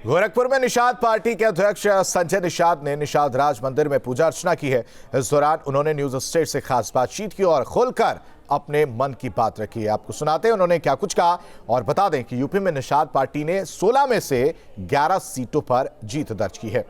गोरखपुर में निषाद पार्टी के अध्यक्ष संजय निषाद ने निषाद राज मंदिर में पूजा अर्चना की है। इस दौरान उन्होंने न्यूज स्टेट से खास बातचीत की और खोलकर अपने मन की बात रखी है। आपको सुनाते हैं उन्होंने क्या कुछ कहा और बता दें कि यूपी में निषाद पार्टी ने 16 में से 11 सीटों पर जीत दर्ज की है।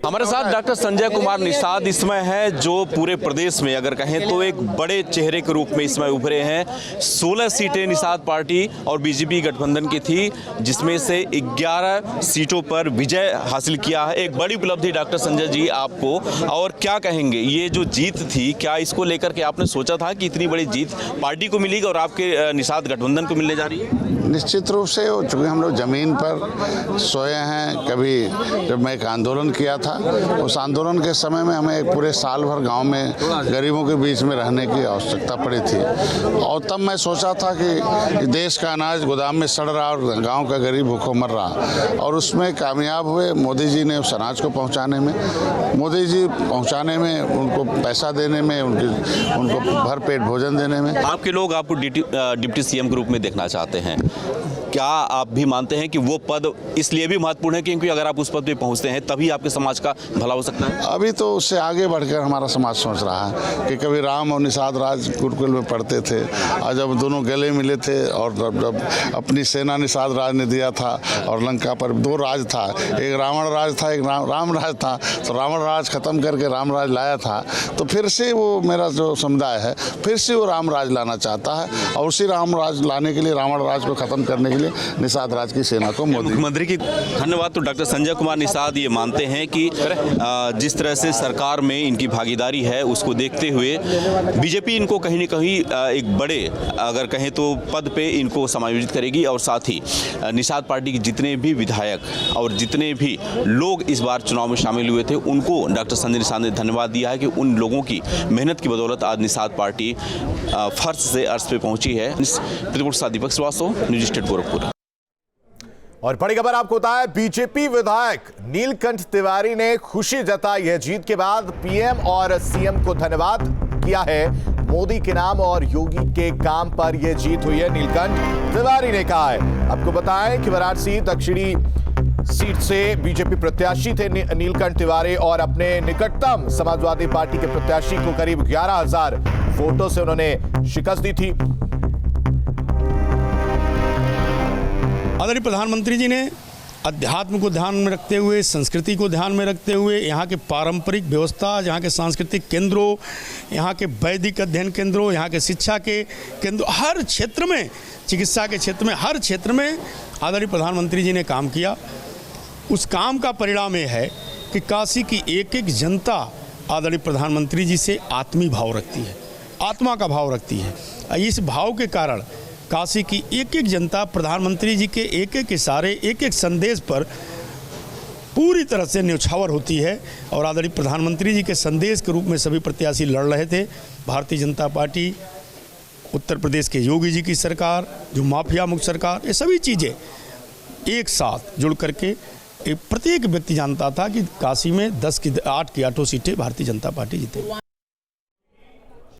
हमारे साथ डॉक्टर संजय कुमार निषाद इस समय है, जो पूरे प्रदेश में अगर कहें तो एक बड़े चेहरे के रूप में इस समय उभरे हैं। 16 सीटें निषाद पार्टी और बीजेपी गठबंधन की थी, जिसमें से 11 सीटों पर विजय हासिल किया है। एक बड़ी उपलब्धि डॉक्टर संजय जी आपको, और क्या कहेंगे ये जो जीत थी, क्या इसको लेकर के आपने सोचा था कि इतनी बड़ी जीत पार्टी को मिलेगी और आपके निषाद गठबंधन को मिलने जा रही है? निश्चित रूप से, चूँकि हम लोग ज़मीन पर सोए हैं। कभी जब मैं एक आंदोलन किया था, उस आंदोलन के समय में हमें एक पूरे साल भर गांव में गरीबों के बीच में रहने की आवश्यकता पड़ी थी, और तब मैं सोचा था कि देश का अनाज गोदाम में सड़ रहा और गांव का गरीब भूखों मर रहा, और उसमें कामयाब हुए मोदी जी ने उस अनाज को पहुँचाने में, उनको पैसा देने में, उनको भर पेट भोजन देने में। आपके लोग आपको डिप्टी सीएम के रूप में देखना चाहते हैं। क्या आप भी मानते हैं कि वो पद इसलिए भी महत्वपूर्ण है क्योंकि अगर आप उस पद पे पहुंचते हैं तभी आपके समाज का भला हो सकता है? अभी तो उससे आगे बढ़कर हमारा समाज सोच रहा है कि कभी राम और निषाद राज गुरुकुल में पढ़ते थे, और जब दोनों गले मिले थे और जब अपनी सेना निषाद राज ने दिया था और लंका पर 2 राज था, एक रावण राज था, एक राम राज था, तो रावण राज खत्म करके राम राज लाया था। तो फिर से वो मेरा जो समुदाय है फिर से वो राम राज लाना चाहता है, और उसी राम राज लाने के लिए, रावण राज को खत्म करने के लिए निषाद राज की सेना को मुख्यमंत्री की धन्यवाद। तो डॉक्टर संजय कुमार निषाद ये मानते हैं कि जिस तरह से सरकार में इनकी भागीदारी है, उसको देखते हुए बीजेपी इनको कहीं न कहीं एक बड़े अगर कहें तो पद पे इनको समायोजित करेगी, और साथ ही निषाद पार्टी के जितने भी विधायक और जितने भी लोग इस बार चुनाव में शामिल हुए थे, उनको डॉक्टर संजय निषाद ने धन्यवाद दिया है कि उन लोगों की मेहनत की बदौलत आज निषाद पार्टी फर्श से अर्श पे पहुंची है। प्रतिपक्ष दीपक श्रीवास्तव, न्यूज स्टेट गोरखपुर। और बड़ी खबर आपको बताया, बीजेपी विधायक नीलकंठ तिवारी ने खुशी जताई है। जीत के बाद पीएम और सीएम को धन्यवाद किया है। मोदी के नाम और योगी के काम पर यह जीत हुई है, नीलकंठ तिवारी ने कहा है। आपको बताएं कि वाराणसी दक्षिणी सीट से बीजेपी प्रत्याशी थे नीलकंठ तिवारी, और अपने निकटतम समाजवादी पार्टी के प्रत्याशी को करीब 11,000 वोटों से उन्होंने शिकस्त दी थी। आदरणीय प्रधानमंत्री जी ने अध्यात्म को ध्यान में रखते हुए, संस्कृति को ध्यान में रखते हुए, यहाँ के पारंपरिक व्यवस्था, यहाँ के सांस्कृतिक केंद्रों, यहाँ के वैदिक अध्ययन केंद्रों, यहाँ के शिक्षा के केंद्रों, हर क्षेत्र में, चिकित्सा के क्षेत्र में, हर क्षेत्र में आदरणीय प्रधानमंत्री जी ने काम किया। उस काम का परिणाम ये है कि काशी की एक एक जनता आदरणीय प्रधानमंत्री जी से आत्मीय भाव रखती है, आत्मा का भाव रखती है। इस भाव के कारण काशी की एक एक जनता प्रधानमंत्री जी के एक एक इशारे, एक एक संदेश पर पूरी तरह से न्यौछावर होती है, और आदरणीय प्रधानमंत्री जी के संदेश के रूप में सभी प्रत्याशी लड़ रहे थे। भारतीय जनता पार्टी, उत्तर प्रदेश के योगी जी की सरकार, जो माफिया मुक्त सरकार, ये सभी चीज़ें एक साथ जुड़ करके प्रत्येक व्यक्ति जानता था कि काशी में 8 की 8 सीटें भारतीय जनता पार्टी जीतेगी।